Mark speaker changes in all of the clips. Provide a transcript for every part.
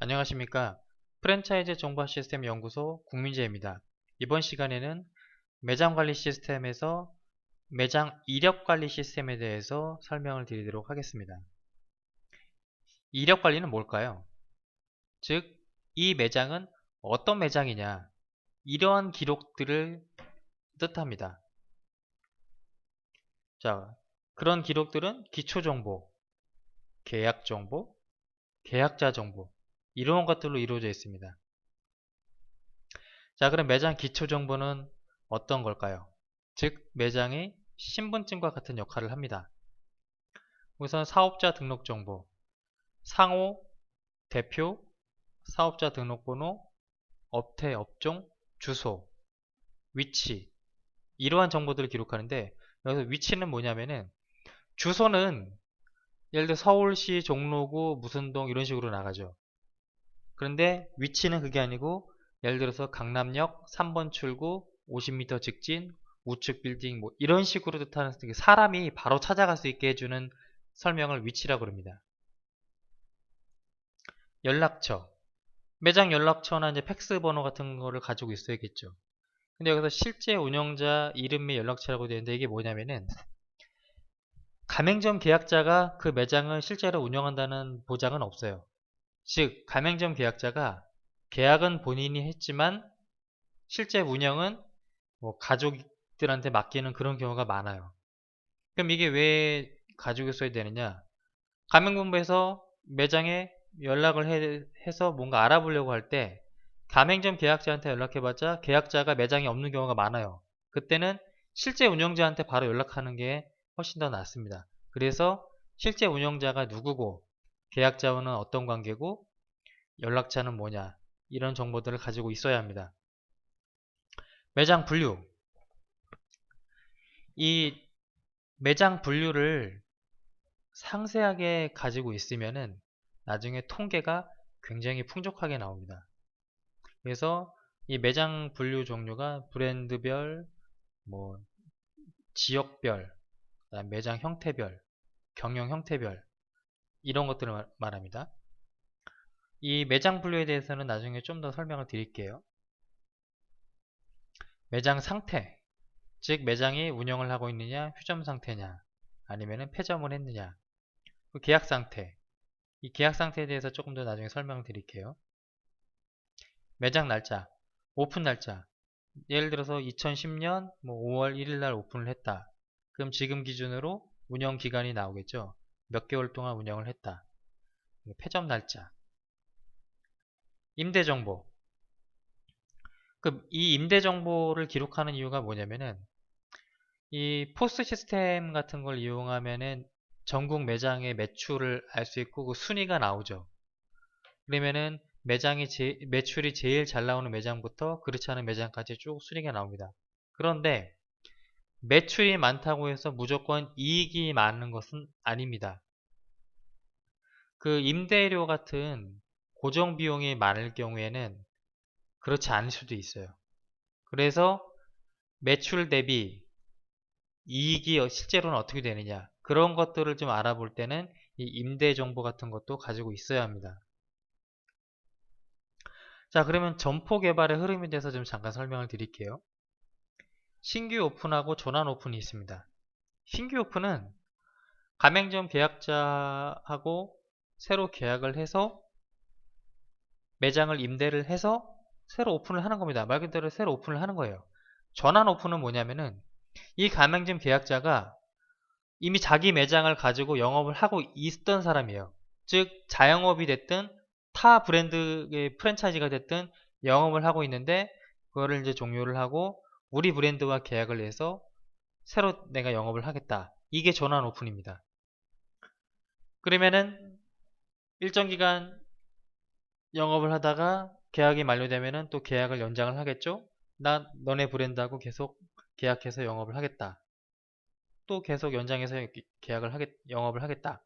Speaker 1: 안녕하십니까. 프랜차이즈 정보 시스템 연구소 국민재입니다. 이번 시간에는 매장 관리 시스템에서 매장 이력 관리 시스템에 대해서 설명을 드리도록 하겠습니다. 이력 관리는 뭘까요? 즉, 이 매장은 어떤 매장이냐, 이러한 기록들을 뜻합니다. 자, 그런 기록들은 기초정보, 계약정보, 계약자 정보, 이런 것들로 이루어져 있습니다. 자, 그럼 매장 기초 정보는 어떤 걸까요? 즉, 매장의 신분증과 같은 역할을 합니다. 우선 사업자 등록 정보, 상호, 대표, 사업자 등록번호, 업태, 업종, 주소, 위치, 이러한 정보들을 기록하는데, 여기서 위치는 뭐냐면은 주소는 예를 들어 서울시 종로구 무슨 동 이런 식으로 나가죠. 그런데 위치는 그게 아니고 예를 들어서 강남역 3번 출구 50m 직진 우측 빌딩 뭐 이런 식으로 뜻하는 사람이 바로 찾아갈 수 있게 해주는 설명을 위치라고 합니다. 연락처, 매장 연락처나 이제 팩스 번호 같은 거를 가지고 있어야겠죠. 근데 여기서 실제 운영자 이름 및 연락처라고 되어 있는데 이게 뭐냐면은 가맹점 계약자가 그 매장을 실제로 운영한다는 보장은 없어요. 즉 가맹점 계약자가 계약은 본인이 했지만 실제 운영은 뭐 가족들한테 맡기는 그런 경우가 많아요. 그럼 이게 왜 가지고 있어야 되느냐? 가맹본부에서 매장에 연락을 해서 뭔가 알아보려고 할 때 가맹점 계약자한테 연락해봤자 계약자가 매장에 없는 경우가 많아요. 그때는 실제 운영자한테 바로 연락하는 게 훨씬 더 낫습니다. 그래서 실제 운영자가 누구고 계약자와는 어떤 관계고 연락처는 뭐냐 이런 정보들을 가지고 있어야 합니다. 매장 분류, 이 매장 분류를 상세하게 가지고 있으면은 나중에 통계가 굉장히 풍족하게 나옵니다. 그래서 이 매장 분류 종류가 브랜드별, 뭐 지역별, 그다음 매장 형태별, 경영 형태별 이런 것들을 말합니다. 이 매장 분류에 대해서는 나중에 좀 더 설명을 드릴게요. 매장 상태, 즉 매장이 운영을 하고 있느냐, 휴점 상태냐, 아니면은 폐점을 했느냐, 계약 상태, 이 계약 상태에 대해서 조금 더 나중에 설명을 드릴게요. 매장 날짜, 오픈 날짜. 예를 들어서 2010년 5월 1일 날 오픈을 했다. 그럼 지금 기준으로 운영 기간이 나오겠죠. 몇 개월 동안 운영을 했다. 폐점 날짜. 임대 정보. 이 임대 정보를 기록하는 이유가 뭐냐면은 이 포스 시스템 같은 걸 이용하면은 전국 매장의 매출을 알 수 있고 그 순위가 나오죠. 그러면은 매출이 제일 잘 나오는 매장부터 그렇지 않은 매장까지 쭉 순위가 나옵니다. 그런데 매출이 많다고 해서 무조건 이익이 많은 것은 아닙니다. 그 임대료 같은 고정 비용이 많을 경우에는 그렇지 않을 수도 있어요. 그래서 매출 대비 이익이 실제로는 어떻게 되느냐 그런 것들을 좀 알아볼 때는 이 임대 정보 같은 것도 가지고 있어야 합니다. 자, 그러면 점포 개발의 흐름에 대해서 좀 잠깐 설명을 드릴게요. 신규 오픈하고 전환 오픈이 있습니다. 신규 오픈은 가맹점 계약자하고 새로 계약을 해서 매장을 임대를 해서 새로 오픈을 하는 겁니다. 말 그대로 새로 오픈을 하는 거예요. 전환 오픈은 뭐냐면은 이 가맹점 계약자가 이미 자기 매장을 가지고 영업을 하고 있던 사람이에요. 즉 자영업이 됐든 타 브랜드의 프랜차이즈가 됐든 영업을 하고 있는데 그거를 이제 종료를 하고 우리 브랜드와 계약을 해서 새로 내가 영업을 하겠다. 이게 전환 오픈입니다. 그러면은 일정 기간 영업을 하다가 계약이 만료되면은 또 계약을 연장을 하겠죠? 나 너네 브랜드하고 계속 계약해서 영업을 하겠다. 또 계속 연장해서 영업을 하겠다.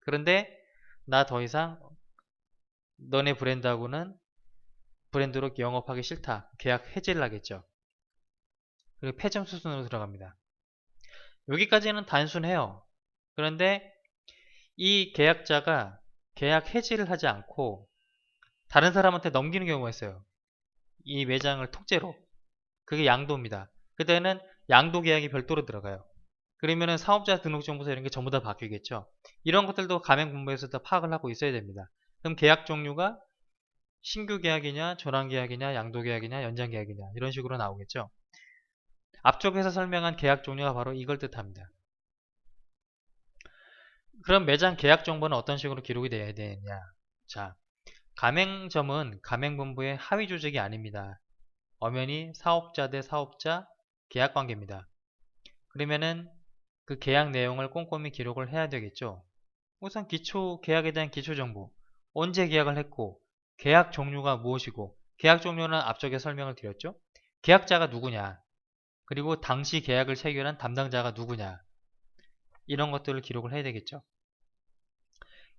Speaker 1: 그런데 나 더 이상 너네 브랜드하고는 브랜드로 영업하기 싫다. 계약 해지를 하겠죠. 그리고 폐점 수순으로 들어갑니다. 여기까지는 단순해요. 그런데 이 계약자가 계약 해지를 하지 않고 다른 사람한테 넘기는 경우가 있어요. 이 매장을 통째로. 그게 양도입니다. 그때는 양도 계약이 별도로 들어가요. 그러면은 사업자 등록정보서 이런 게 전부 다 바뀌겠죠. 이런 것들도 가맹본부에서 다 파악을 하고 있어야 됩니다. 그럼 계약 종류가 신규 계약이냐, 전환 계약이냐, 양도 계약이냐, 연장 계약이냐 이런 식으로 나오겠죠. 앞쪽에서 설명한 계약 종류가 바로 이걸 뜻합니다. 그럼 매장 계약 정보는 어떤 식으로 기록이 되어야 되느냐? 자, 가맹점은 가맹본부의 하위 조직이 아닙니다. 엄연히 사업자 대 사업자 계약 관계입니다. 그러면은 그 계약 내용을 꼼꼼히 기록을 해야 되겠죠. 우선 기초 계약에 대한 기초 정보, 언제 계약을 했고, 계약 종류가 무엇이고, 계약 종류는 앞쪽에 설명을 드렸죠. 계약자가 누구냐, 그리고 당시 계약을 체결한 담당자가 누구냐, 이런 것들을 기록을 해야 되겠죠.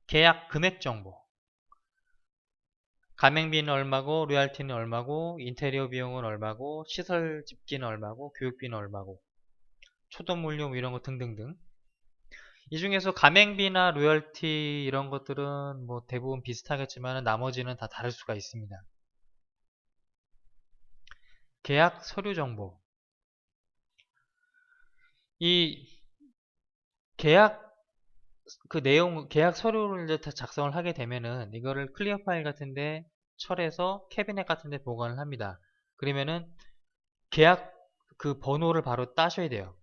Speaker 1: 계약 금액 정보, 가맹비는 얼마고, 로얄티는 얼마고, 인테리어 비용은 얼마고, 시설 집기는 얼마고, 교육비는 얼마고, 초도물료 뭐 이런 거 등등등. 이 중에서 가맹비나 로열티 이런 것들은 뭐 대부분 비슷하겠지만 나머지는 다 다를 수가 있습니다. 계약 서류 정보. 이 계약 그 내용 계약 서류를 이제 다 작성을 하게 되면은 이거를 클리어 파일 같은데 철해서 캐비넷 같은데 보관을 합니다. 그러면은 계약 그 번호를 바로 따셔야 돼요.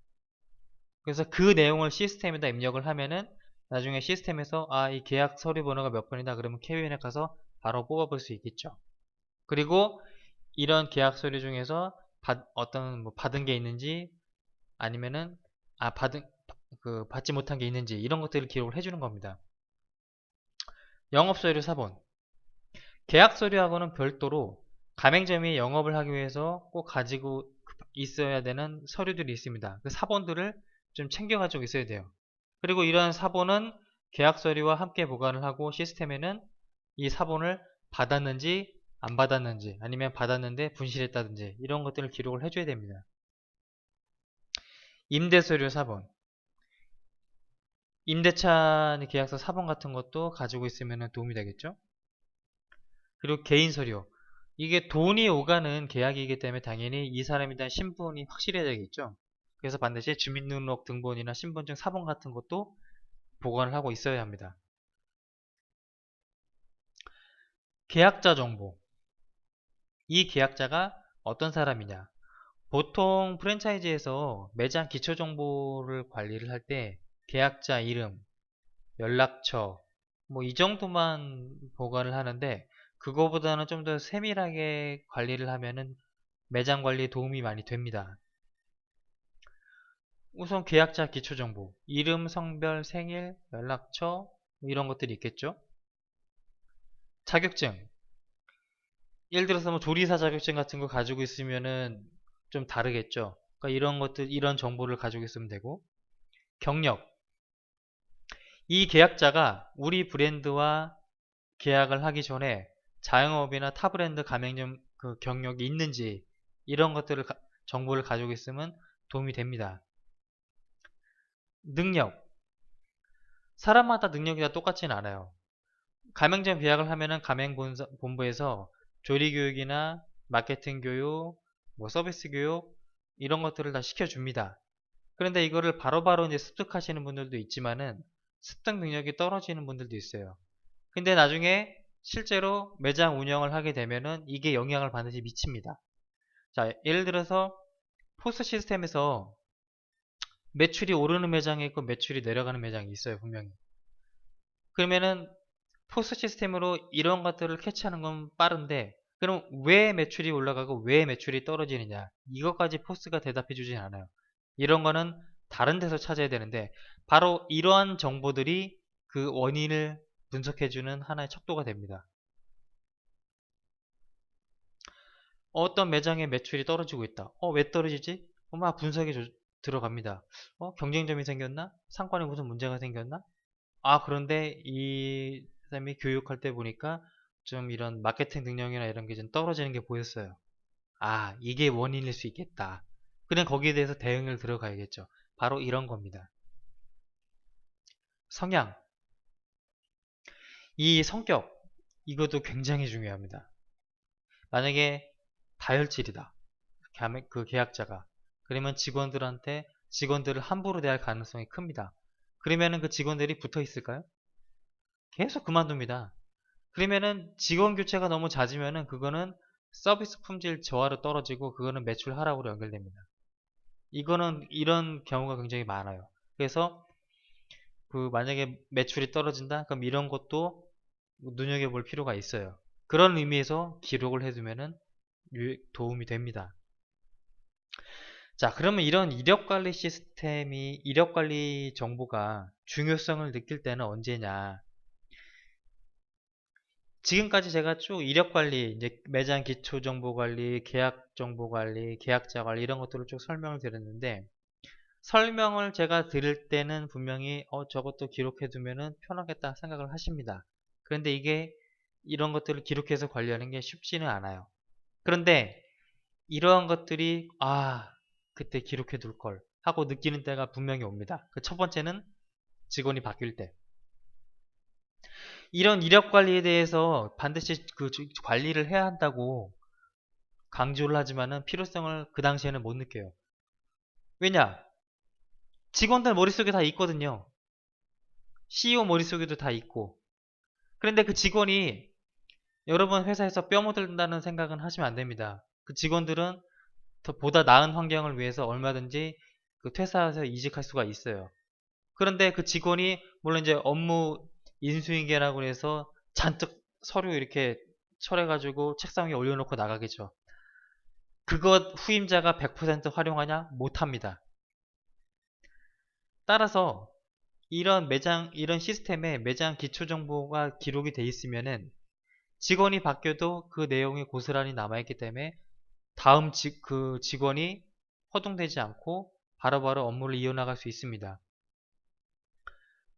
Speaker 1: 그래서 그 내용을 시스템에다 입력을 하면은 나중에 시스템에서 이 계약 서류 번호가 몇 번이다 그러면 캐비넷 가서 바로 뽑아볼 수 있겠죠. 그리고 이런 계약 서류 중에서 어떤 뭐 받은 게 있는지 아니면은 받지 못한 게 있는지 이런 것들을 기록을 해주는 겁니다. 영업서류 사본. 계약 서류하고는 별도로 가맹점이 영업을 하기 위해서 꼭 가지고 있어야 되는 서류들이 있습니다. 그 사본들을 좀 챙겨가지고 있어야 돼요. 그리고 이러한 사본은 계약 서류와 함께 보관을 하고 시스템에는 이 사본을 받았는지 안 받았는지 아니면 받았는데 분실했다든지 이런 것들을 기록을 해줘야 됩니다. 임대서류 사본. 임대차 계약서 사본 같은 것도 가지고 있으면 도움이 되겠죠. 그리고 개인서류. 이게 돈이 오가는 계약이기 때문에 당연히 이 사람에 대한 신분이 확실해야 되겠죠. 그래서 반드시 주민등록 등본이나 신분증 사본 같은 것도 보관을 하고 있어야 합니다. 계약자 정보. 이 계약자가 어떤 사람이냐. 보통 프랜차이즈에서 매장 기초 정보를 관리를 할 때 계약자 이름, 연락처 뭐 이 정도만 보관을 하는데 그거보다는 좀 더 세밀하게 관리를 하면은 매장 관리에 도움이 많이 됩니다. 우선 계약자 기초정보, 이름, 성별, 생일, 연락처 뭐 이런 것들이 있겠죠. 자격증, 예를 들어서 뭐 조리사 자격증 같은 거 가지고 있으면은 좀 다르겠죠. 그러니까 이런 것들, 이런 정보를 가지고 있으면 되고. 경력, 이 계약자가 우리 브랜드와 계약을 하기 전에 자영업이나 타 브랜드 가맹점 그 경력이 있는지 이런 것들을 정보를 가지고 있으면 도움이 됩니다. 능력, 사람마다 능력이 다 똑같지는 않아요. 가맹점 계약을 하면은 가맹본부에서 조리교육이나 마케팅 교육, 뭐 서비스 교육 이런 것들을 다 시켜줍니다. 그런데 이거를 바로바로 이제 습득하시는 분들도 있지만은 습득 능력이 떨어지는 분들도 있어요. 근데 나중에 실제로 매장 운영을 하게 되면은 이게 영향을 반드시 미칩니다. 자, 예를 들어서 포스 시스템에서 매출이 오르는 매장이 있고 매출이 내려가는 매장이 있어요, 분명히. 그러면은 포스 시스템으로 이런 것들을 캐치하는 건 빠른데 그럼 왜 매출이 올라가고 왜 매출이 떨어지느냐 이것까지 포스가 대답해 주진 않아요. 이런 거는 다른 데서 찾아야 되는데 바로 이러한 정보들이 그 원인을 분석해 주는 하나의 척도가 됩니다. 어떤 매장의 매출이 떨어지고 있다. 왜 떨어지지? 막 분석에 들어갑니다. 경쟁점이 생겼나? 상권에 무슨 문제가 생겼나? 그런데 이 사람이 교육할 때 보니까 좀 이런 마케팅 능력이나 이런 게 좀 떨어지는 게 보였어요. 이게 원인일 수 있겠다. 그냥 거기에 대해서 대응을 들어가야겠죠. 바로 이런 겁니다. 성향. 이 성격. 이것도 굉장히 중요합니다. 만약에 다혈질이다. 그 계약자가. 그러면 직원들을 함부로 대할 가능성이 큽니다. 그러면은 그 직원들이 붙어 있을까요? 계속 그만둡니다. 그러면은 직원 교체가 너무 잦으면은 그거는 서비스 품질 저하로 떨어지고 그거는 매출 하락으로 연결됩니다. 이런 경우가 굉장히 많아요. 그래서 만약에 매출이 떨어진다? 그럼 이런 것도 눈여겨볼 필요가 있어요. 그런 의미에서 기록을 해두면은 도움이 됩니다. 자, 그러면 이런 이력관리 정보가 중요성을 느낄 때는 언제냐? 지금까지 제가 쭉 이력관리, 이제 매장 기초정보관리, 계약정보관리, 계약자관리 이런 것들을 쭉 설명을 드렸는데 설명을 제가 들을 때는 분명히 저것도 기록해 두면은 편하겠다 생각을 하십니다. 그런데 이런 것들을 기록해서 관리하는 게 쉽지는 않아요. 그런데 이러한 것들이 그때 기록해 둘 걸 하고 느끼는 때가 분명히 옵니다. 그 첫 번째는 직원이 바뀔 때. 이런 이력 관리에 대해서 반드시 관리를 해야 한다고 강조를 하지만은 필요성을 그 당시에는 못 느껴요. 왜냐? 직원들 머릿속에 다 있거든요. CEO 머릿속에도 다 있고. 그런데 그 직원이 여러분 회사에서 뼈 묻는다는 생각은 하시면 안 됩니다. 그 직원들은 보다 나은 환경을 위해서 얼마든지 그 퇴사해서 이직할 수가 있어요. 그런데 그 직원이 물론 이제 업무 인수인계라고 해서 잔뜩 서류 이렇게 철해가지고 책상 위에 올려놓고 나가겠죠. 그것 후임자가 100% 활용하냐? 못합니다. 따라서 이런 시스템에 매장 기초정보가 기록이 돼 있으면은 직원이 바뀌어도 그 내용이 고스란히 남아있기 때문에 그 직원이 허둥대지 않고 바로바로 업무를 이어나갈 수 있습니다.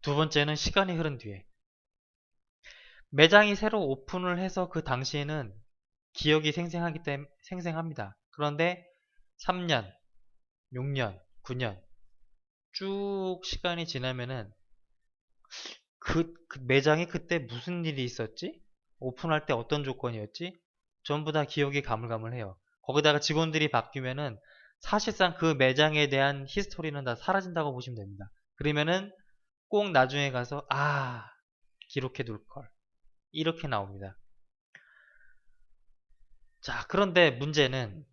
Speaker 1: 두 번째는 시간이 흐른 뒤에. 매장이 새로 오픈을 해서 그 당시에는 기억이 생생합니다. 그런데 3년, 6년, 9년 쭉 시간이 지나면은 그 매장이 그때 무슨 일이 있었지? 오픈할 때 어떤 조건이었지? 전부 다 기억이 가물가물해요. 거기다가 직원들이 바뀌면은 사실상 그 매장에 대한 히스토리는 다 사라진다고 보시면 됩니다. 그러면은 꼭 나중에 가서 기록해 둘 걸. 이렇게 나옵니다. 자, 그런데 문제는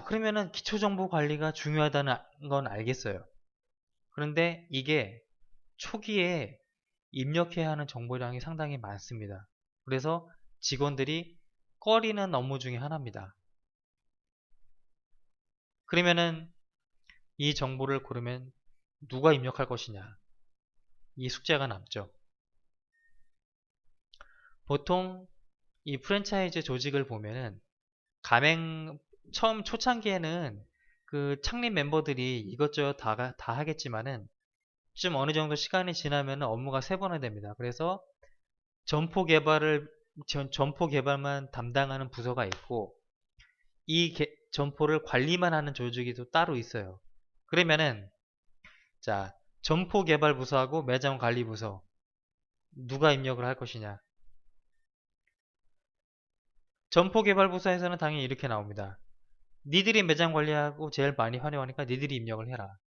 Speaker 1: 그러면은 기초정보 관리가 중요하다는 건 알겠어요. 그런데 이게 초기에 입력해야 하는 정보량이 상당히 많습니다. 그래서 직원들이 꺼리는 업무 중에 하나입니다. 그러면은 이 정보를 고르면 누가 입력할 것이냐? 이 숙제가 남죠. 보통 이 프랜차이즈 조직을 보면은 처음 초창기에는 그 창립 member들이 이것저것 다 하겠지만은 좀 어느 정도 시간이 지나면 업무가 세분화됩니다. 그래서 점포 개발만 담당하는 부서가 있고 점포를 관리만 하는 조직이 또 따로 있어요. 그러면은 점포 개발 부서하고 매장 관리 부서 누가 입력을 할 것이냐? 점포 개발 부서에서는 당연히 이렇게 나옵니다. 니들이 매장 관리하고 제일 많이 활용하니까 니들이 입력을 해라.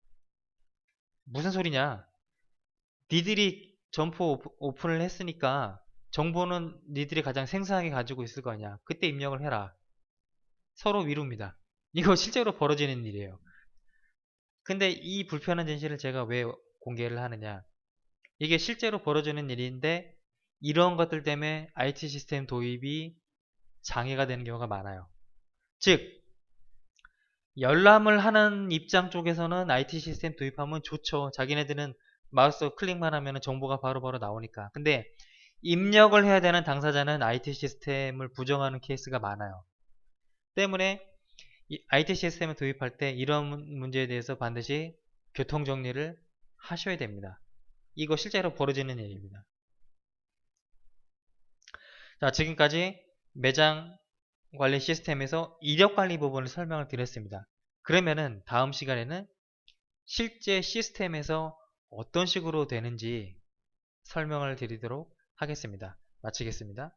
Speaker 1: 무슨 소리냐? 니들이 점포 오픈을 했으니까 정보는 니들이 가장 생생하게 가지고 있을 거 아니야. 그때 입력을 해라. 서로 미룹니다. 이거 실제로 벌어지는 일이에요. 근데 이 불편한 진실을 제가 왜 공개를 하느냐. 이게 실제로 벌어지는 일인데 이런 것들 때문에 IT 시스템 도입이 장애가 되는 경우가 많아요. 즉 열람을 하는 입장 쪽에서는 IT 시스템 도입하면 좋죠. 자기네들은 마우스 클릭만 하면 정보가 바로바로 나오니까. 근데 입력을 해야 되는 당사자는 IT 시스템을 부정하는 케이스가 많아요. 때문에 IT 시스템을 도입할 때 이런 문제에 대해서 반드시 교통정리를 하셔야 됩니다. 이거 실제로 벌어지는 일입니다. 자, 지금까지 매장 관리 시스템에서 이력 관리 부분을 설명을 드렸습니다. 그러면은 다음 시간에는 실제 시스템에서 어떤 식으로 되는지 설명을 드리도록 하겠습니다. 마치겠습니다.